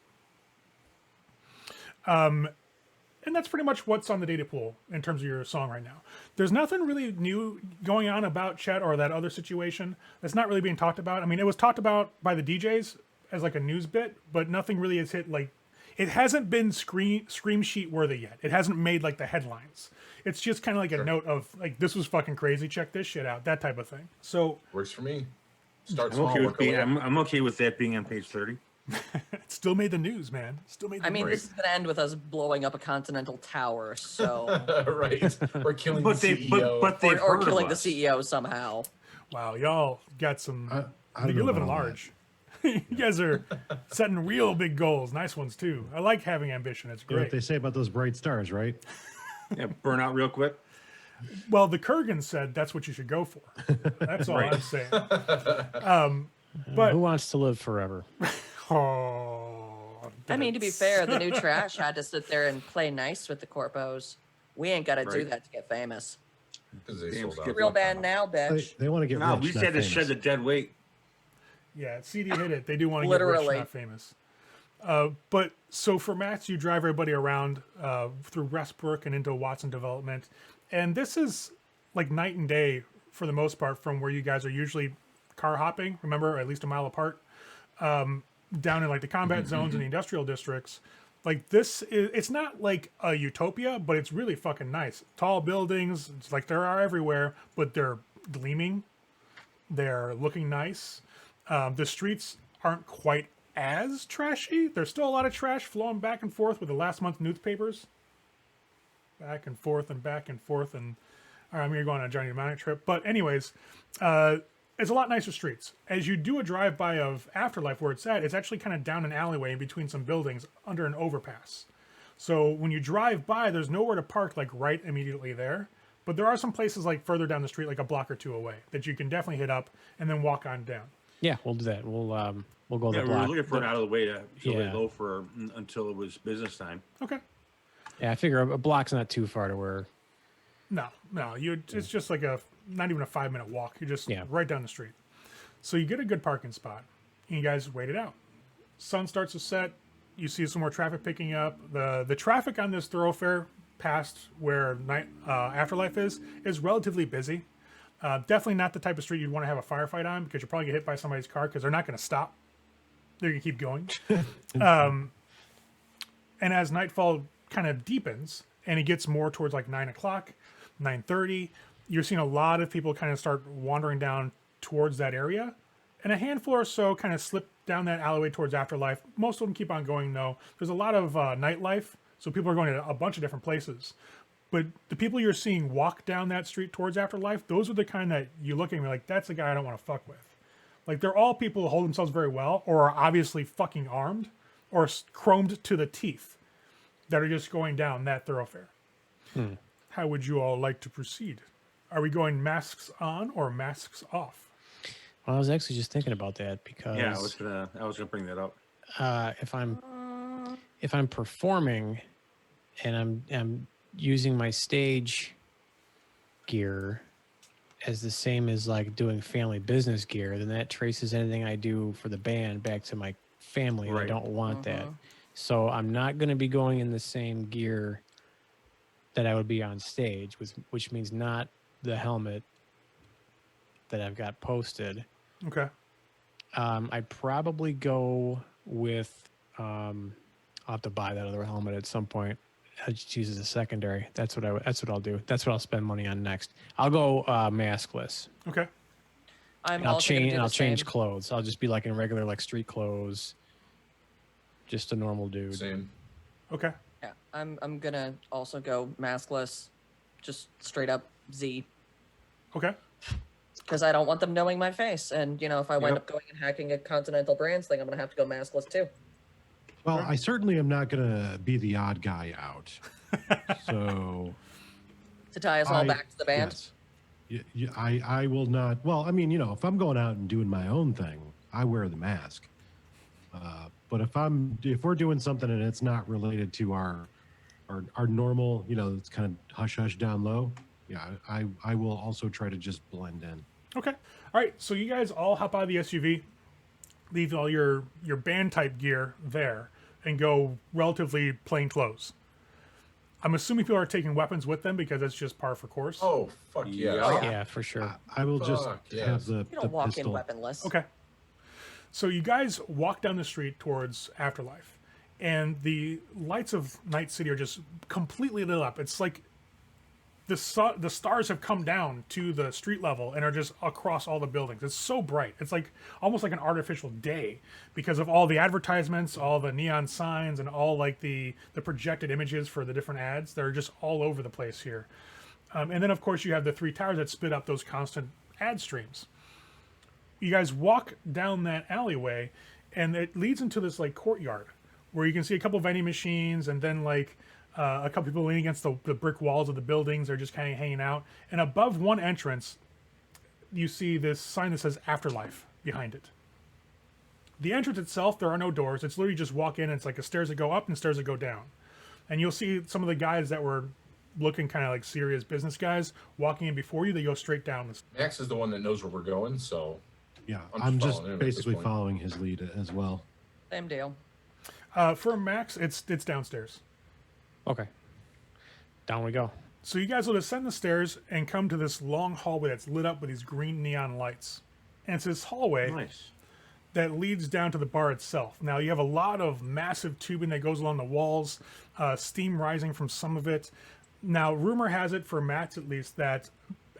And that's pretty much what's on the data pool in terms of your song right now. There's nothing really new going on about Chet or that other situation that's not really being talked about. I mean, it was talked about by the DJs as like a news bit, but nothing really has hit like, it hasn't been scream sheet worthy yet. It hasn't made like the headlines. It's just kind of like a note of like, this was fucking crazy. Check this shit out. That type of thing. So Works for me. Start I'm small. okay with Work away. I'm okay with that being on page 30. it still made the news, man. Still made the I mean, news. this is going to end with us blowing up a continental tower, so Right. Or killing But the they, CEO. but they've or heard of killing the us. CEO somehow. Wow, y'all got some. I don't You're know living about all large. You guys are setting real big goals. Nice ones too. I like having ambition. It's You know great. what they say about those bright stars, right? Yeah, burn out real quick. Well, the Kurgan said that's what you should go for. That's all Right. I'm saying. But Who wants to live forever? oh, I mean, to be fair, the new trash had to sit there and play nice with the corpos. We ain't got to do Right. that to get famous. Because they Damn, sold out. skip Real band now, They, bitch. they want to get No, rich, we not just had to famous. shed the dead weight. yeah, CD hit it. They do want to get rich, Literally. not famous. But so for Max, you drive everybody around through Westbrook and into Watson Development, and this is like night and day for the most part from where you guys are usually car hopping. Remember, at least a mile apart, down in like the combat zones and the industrial districts. Like this is, it's not like a utopia, but it's really fucking nice. Tall buildings, it's like there are everywhere, but they're gleaming. They're looking nice. The streets aren't quite as trashy. There's still a lot of trash flowing back and forth with the last month's newspapers. Back and forth and back and forth. And all right, I'm going to go on a Johnny Mnemonic trip. But anyways, it's a lot nicer streets. As you do a drive-by of Afterlife where it's at, it's actually kind of down an alleyway in between some buildings under an overpass. So when you drive by, there's nowhere to park like right immediately there. But there are some places like further down the street, like a block or two away, that you can definitely hit up and then walk on down. Yeah, we'll do that. We'll go Yeah, the we were block. looking for it out of the way to Yeah. low for until it was business time. Okay. Yeah, I figure a block's not too far to where. No, it's just like not even a 5-minute walk. You're just Yeah. right down the street. So you get a good parking spot, and you guys wait it out. Sun starts to set. You see some more traffic picking up. The traffic on this thoroughfare past where Afterlife is relatively busy. Definitely not the type of street you'd want to have a firefight on because you'll probably get hit by somebody's car because they're not going to stop. They're going to keep going. And as nightfall kind of deepens and it gets more towards like 9 o'clock, 9:30, you're seeing a lot of people kind of start wandering down towards that area. And a handful or so kind of slip down that alleyway towards Afterlife. Most of them keep on going though. There's a lot of nightlife, so people are going to a bunch of different places. But the people you're seeing walk down that street towards Afterlife, those are the kind that you look at and you're like, that's the guy I don't want to fuck with. Like, they're all people who hold themselves very well or are obviously fucking armed or chromed to the teeth that are just going down that thoroughfare. How would you all like to proceed? Are we going masks on or masks off? Well, I was actually just thinking about that because Yeah, I was gonna bring that up. if I'm performing and I'm using my stage gear as the same as like doing family business gear, then that traces anything I do for the band back to my family. And I Right. don't want that. So I'm not going to be going in the same gear that I would be on stage, which means not the helmet that I've got posted. Okay. I'd probably go with. I'll have to buy that other helmet at some point. I just use it as a secondary. That's what I'll do. That's what I'll spend money on next. I'll go maskless. Okay. I'm And I'll also gonna change. do And I'll the change same. clothes. I'll just be like in regular like street clothes. Just a normal dude. Same. Okay. Yeah, I'm gonna also go maskless, just straight up Z, Okay. because I don't want them knowing my face. And if I wind Yep. up going and hacking a Continental Brands thing, I'm gonna have to go maskless too. Well, I certainly am not going to be the odd guy out. So To tie us all back to the band. Yes. I will not. Well, I mean, if I'm going out and doing my own thing, I wear the mask. But if we're doing something and it's not related to our normal, it's kind of hush hush down low. Yeah, I will also try to just blend in. Okay. All right. So you guys all hop out of the SUV, leave all your band type gear there, and go relatively plain clothes. I'm assuming people are taking weapons with them because it's just par for course. Oh, fuck yeah. Yeah. Yeah, for sure. I will just Fuck, yes. have the You don't walk pistol. in weaponless. Okay. So you guys walk down the street towards Afterlife, and the lights of Night City are just completely lit up. It's like the stars have come down to the street level and are just across all the buildings. It's so bright. It's like almost like an artificial day because of all the advertisements, all the neon signs, and all like the projected images for the different ads. They're just all over the place here. And then of course you have the three towers that spit up those constant ad streams. You guys walk down that alleyway, and it leads into this like courtyard where you can see a couple vending machines, and then like a couple people leaning against the brick walls of the buildings. They're just kind of hanging out. And above one entrance, you see this sign that says Afterlife behind it. The entrance itself, there are no doors. It's literally just walk in, and it's like a stairs that go up and stairs that go down. And you'll see some of the guys that were looking kind of like serious business guys walking in before you. They go straight down. Max is the one that knows where we're going, so Yeah, I'm I'm just just following him at this basically point. following his lead as well. Same deal. For Max, it's downstairs. Okay. Down we go. So you guys will descend the stairs and come to this long hallway that's lit up with these green neon lights. And it's this hallway Nice. that leads down to the bar itself. Now you have a lot of massive tubing that goes along the walls, steam rising from some of it. Now rumor has it, for Max at least, that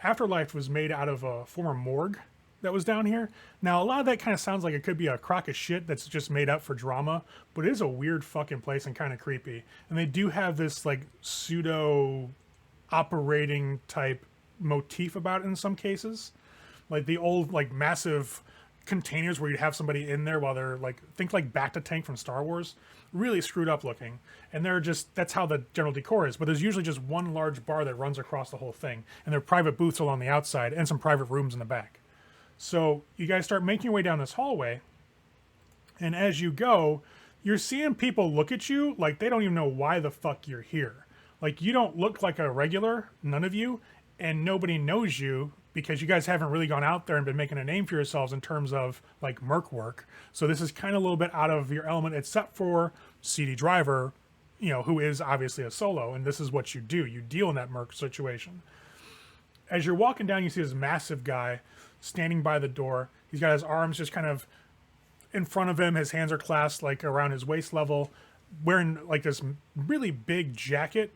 Afterlife was made out of a former morgue that was down here. Now a lot of that kind of sounds like it could be a crock of shit that's just made up for drama, but it is a weird fucking place and kind of creepy. And they do have this like pseudo operating type motif about it in some cases, like the old like massive containers where you'd have somebody in there while they're like, think like Bacta tank from Star Wars, really screwed up looking. And they're just, that's how the general decor is. But there's usually just one large bar that runs across the whole thing, and there are private booths along the outside and some private rooms in the back. So you guys start making your way down this hallway, and as you go, you're seeing people look at you like they don't even know why the fuck you're here. Like, you don't look like a regular, none of you, and nobody knows you because you guys haven't really gone out there and been making a name for yourselves in terms of like merc work. So this is kind of a little bit out of your element, except for CD Driver, who is obviously a solo, and this is what you do. You deal in that merc situation. As you're walking down, you see this massive guy standing by the door. He's got his arms just kind of in front of him. His hands are clasped like around his waist level, wearing like this really big jacket.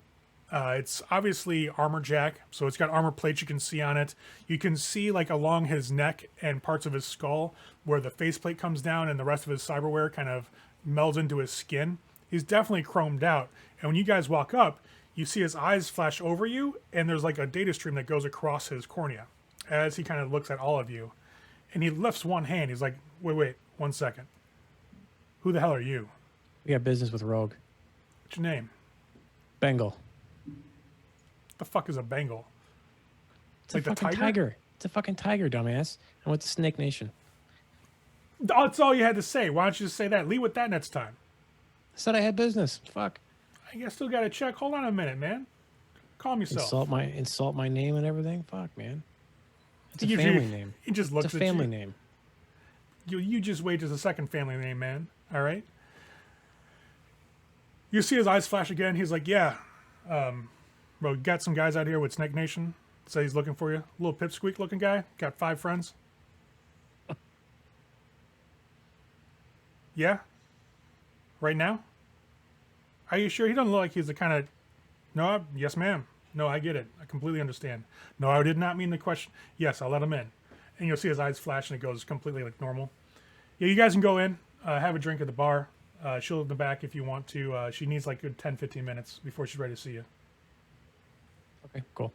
It's obviously armor jack, so it's got armor plates you can see on it. You can see like along his neck and parts of his skull where the faceplate comes down and the rest of his cyberware kind of melds into his skin. He's definitely chromed out. And when you guys walk up, you see his eyes flash over you, and there's like a data stream that goes across his cornea as he kind of looks at all of you. And he lifts one hand. He's like, wait, 1 second. Who the hell are you? We got business with Rogue. What's your name? Bengal. The fuck is a Bengal? It's a fucking tiger. It's a fucking tiger, dumbass. I went to Snake Nation. That's all you had to say. Why don't you just say that? Lead with that next time. I said I had business. Fuck. I guess still got to check. Hold on a minute, man. Calm yourself. Insult my name and everything. Fuck, man. It's a You- family name. He just looks It's a at family you. name. You just wait as a second family name, man. All right. You see his eyes flash again. He's like, yeah. Bro, got some guys out here with Snake Nation. Say he's looking for you. Little pipsqueak looking guy. Got 5 friends. Yeah? Right now? Are you sure? He doesn't look like he's the kind of... No, yes, ma'am. No, I get it. I completely understand. No, I did not mean the question. Yes, I'll let him in. And you'll see his eyes flash and it goes completely like normal. Yeah, you guys can go in, have a drink at the bar. She'll in the back if you want to. She needs like a good 10, 15 minutes before she's ready to see you. Okay, cool.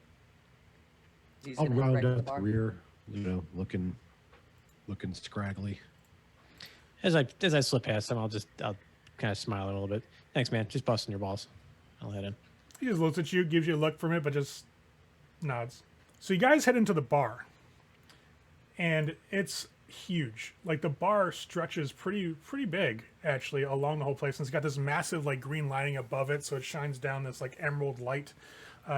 He's I'll gonna head round right to the up the bar. rear, looking scraggly. As I slip past him, I'll kind of smile a little bit. Thanks, man. Just busting your balls. I'll head in. He just looks at you, gives you a look from it, but just nods. So you guys head into the bar, and it's huge. Like the bar stretches pretty big actually along the whole place, and it's got this massive like green lighting above it, so it shines down this like emerald light.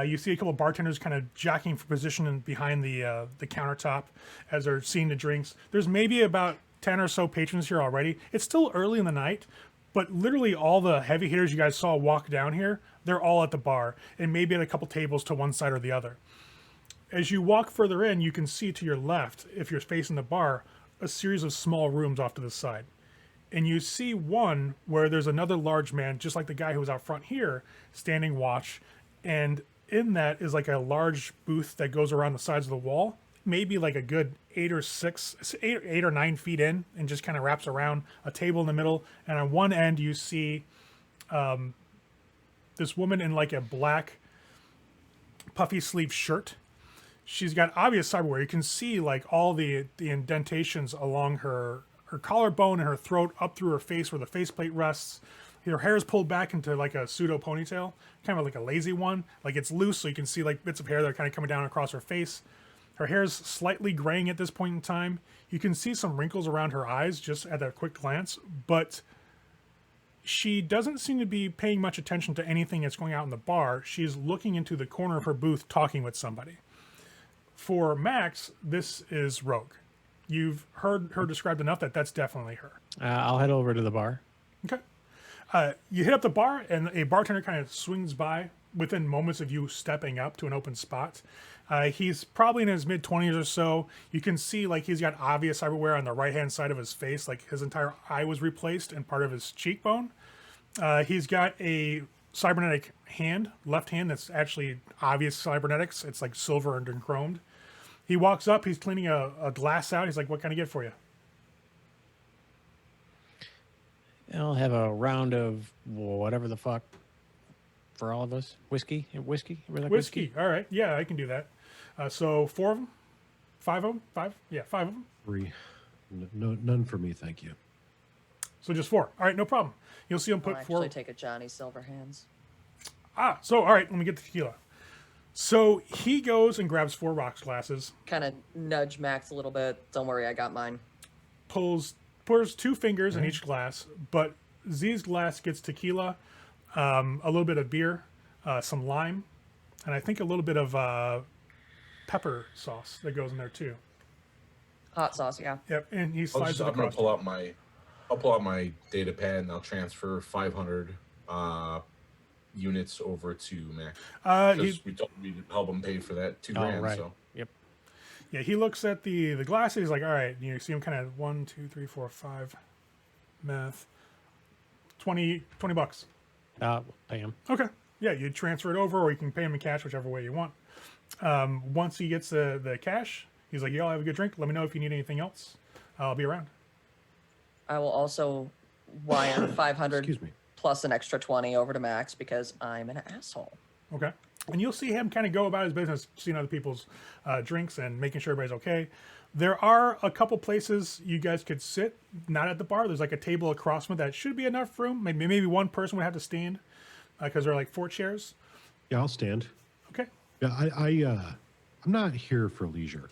You see a couple of bartenders kind of jockeying for position behind the countertop as they're seeing the drinks. There's maybe about 10 or so patrons here already. It's still early in the night, but literally all the heavy hitters you guys saw walk down here, they're all at the bar and maybe at a couple tables to one side or the other. As you walk further in, you can see to your left, if you're facing the bar, a series of small rooms off to the side. And you see one where there's another large man, just like the guy who was out front here, standing watch. And in that is like a large booth that goes around the sides of the wall, maybe like a good 8 or 9 feet in, and just kind of wraps around a table in the middle. And on one end, you see this woman in like a black puffy sleeve shirt. She's got obvious cyberware. You can see like all the indentations along her collarbone and her throat up through her face where the faceplate rests. Her hair is pulled back into like a pseudo ponytail, kind of like a lazy one. Like it's loose, so you can see like bits of hair that are kind of coming down across her face. Her hair is slightly graying at this point in time. You can see some wrinkles around her eyes just at a quick glance, but she doesn't seem to be paying much attention to anything that's going out in the bar. She's looking into the corner of her booth talking with somebody. For Max, this is Rogue. You've heard her described enough that that's definitely her. I'll head over to the bar. Okay. You hit up the bar, and a bartender kind of swings by within moments of you stepping up to an open spot. He's probably in his mid-20s or so. You can see like he's got obvious cyberware on the right-hand side of his face, like his entire eye was replaced and part of his cheekbone. He's got a cybernetic hand, left hand, that's actually obvious cybernetics. It's like silver and chromed. He walks up, he's cleaning a glass out. He's like, what can I get for you? I'll have a round of whatever the fuck for all of us. Whiskey? Whiskey? We like Whiskey. All right. Yeah, I can do that. So 4 of them? 5 of them? 5? Yeah, 5 of them. 3. No, none for me, thank you. So just 4. All right, no problem. You'll see him put I'll 4. actually take a Johnny Silverhands. So all right, let me get the tequila. So he goes and grabs 4 rocks glasses, Kind of nudge Max a little bit. Don't worry, I got mine. pours 2 fingers in each glass, but Z's glass gets tequila, a little bit of beer, some lime, and I think a little bit of pepper sauce that goes in there too. Hot sauce, yeah. Yep, and he I'm slides it gonna across. I'll pull out my data pad and I'll transfer 500 units over to Mac. We told me to help him pay for that $2,000. right. So Yep. Yeah, he looks at the glass. He's like, all right. You see him kind of 1, 2, 3, 4, 5, math, $20. We'll pay him. Okay. Yeah, you transfer it over, or you can pay him in cash, whichever way you want. Once he gets the cash, he's like, y'all have a good drink. Let me know if you need anything else. I'll be around. I will also wire 500 Excuse me. plus an extra 20 over to Max because I'm an asshole. Okay. And you'll see him kind of go about his business, seeing other people's drinks and making sure everybody's okay. There are a couple places you guys could sit, not at the bar. There's like a table across from it that should be enough room. Maybe one person would have to stand because there are like 4 chairs. Yeah, I'll stand. Okay. Yeah, I'm not here for leisure.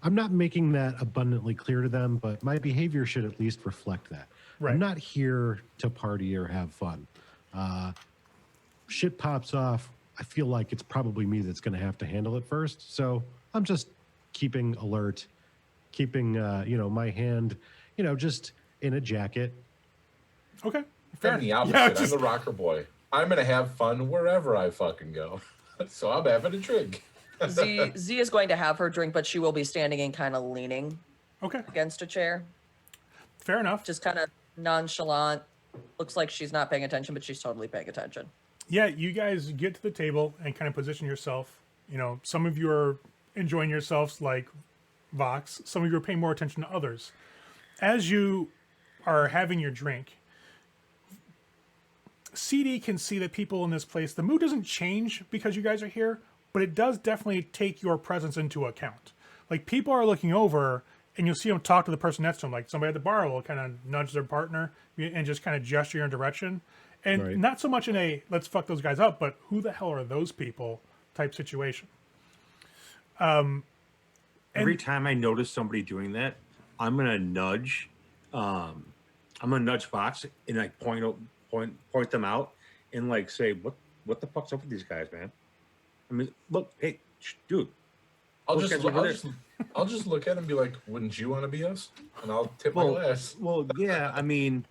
I'm not making that abundantly clear to them, but my behavior should at least reflect that. Right. I'm not here to party or have fun. Shit pops off. I feel like it's probably me that's going to have to handle it first. So I'm just keeping alert, keeping, my hand, just in a jacket. Okay. I'm the opposite. I'm the rocker boy. I'm gonna have fun wherever I fucking go. So I'm having a drink. Z is going to have her drink, but she will be standing and kind of leaning Okay. against a chair. Fair enough. Just kind of nonchalant. Looks like she's not paying attention, but she's totally paying attention. Yeah, you guys get to the table and kind of position yourself. You know, some of you are enjoying yourselves like Vox. Some of you are paying more attention to others. As you are having your drink, CD can see that people in this place, the mood doesn't change because you guys are here, but it does definitely take your presence into account. Like, people are looking over, and you'll see them talk to the person next to them. Like, somebody at the bar will kind of nudge their partner and just kind of gesture in a direction. And Right. not so much in a, let's fuck those guys up, but who the hell are those people type situation. Every time I notice somebody doing that, I'm gonna nudge. I'm gonna nudge Fox and like point them out and like say, what the fuck's up with these guys, man? I mean, look, hey, dude. I'll those just guys over there. I'll just look at him and be like, "Wouldn't you want to be us?" And I'll tip my glass. Well, yeah. I mean,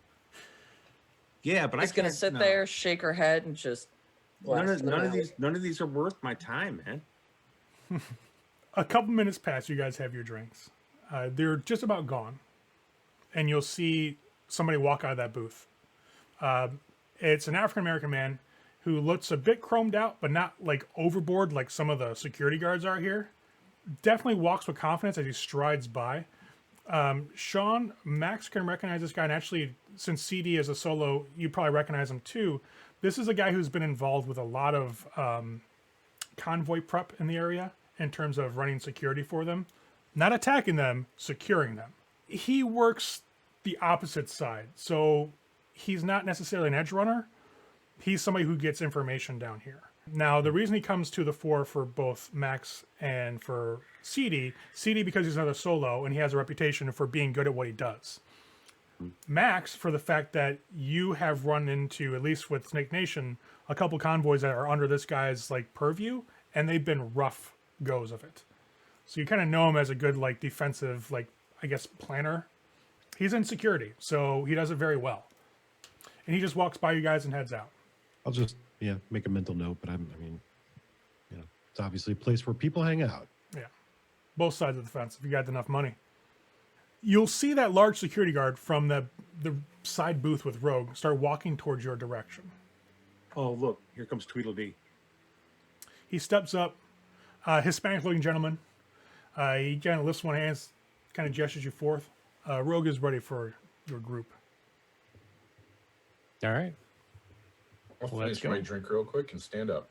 yeah, but He's I gonna can't sit no. there, shake her head, and just None of these are worth my time, man. A couple minutes pass, you guys have your drinks. They're just about gone. And you'll see somebody walk out of that booth. It's an African-American man who looks a bit chromed out, but not like overboard like some of the security guards are here. Definitely walks with confidence as he strides by. Sean, Max can recognize this guy, and actually, since CD is a solo, you probably recognize him too. This is a guy who's been involved with a lot of convoy prep in the area in terms of running security for them. Not attacking them, securing them. He works the opposite side, so he's not necessarily an edge runner. He's somebody who gets information down here. Now, the reason he comes to the fore for both Max and for CD because he's another solo and he has a reputation for being good at what he does. Max, for the fact that you have run into, at least with Snake Nation, a couple convoys that are under this guy's like purview, and they've been rough goes of it. So you kind of know him as a good like defensive, like I guess planner. He's in security, so he does it very well. And he just walks by you guys and heads out. I'll just make a mental note, but it's obviously a place where people hang out. Yeah, both sides of the fence if you got enough money. You'll see that large security guard from the side booth with Rogue start walking towards your direction. Oh, look, here comes Tweedledee. He steps up, Hispanic-looking gentleman. He kind of lifts one hand, kind of gestures you forth. Rogue is ready for your group. All right. I'll Let's finish go. my drink real quick and stand up.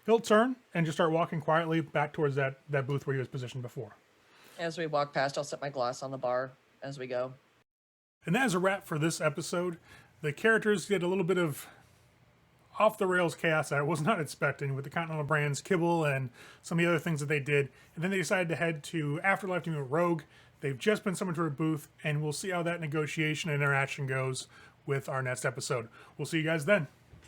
He'll turn and just start walking quietly back towards that booth where he was positioned before. As we walk past, I'll set my glass on the bar as we go. And that is a wrap for this episode. The characters get a little bit of off-the-rails chaos that I was not expecting with the Continental Brands kibble and some of the other things that they did. And then they decided to head to Afterlife to meet Rogue. They've just been summoned to a booth, and we'll see how that negotiation and interaction goes with our next episode. We'll see you guys then.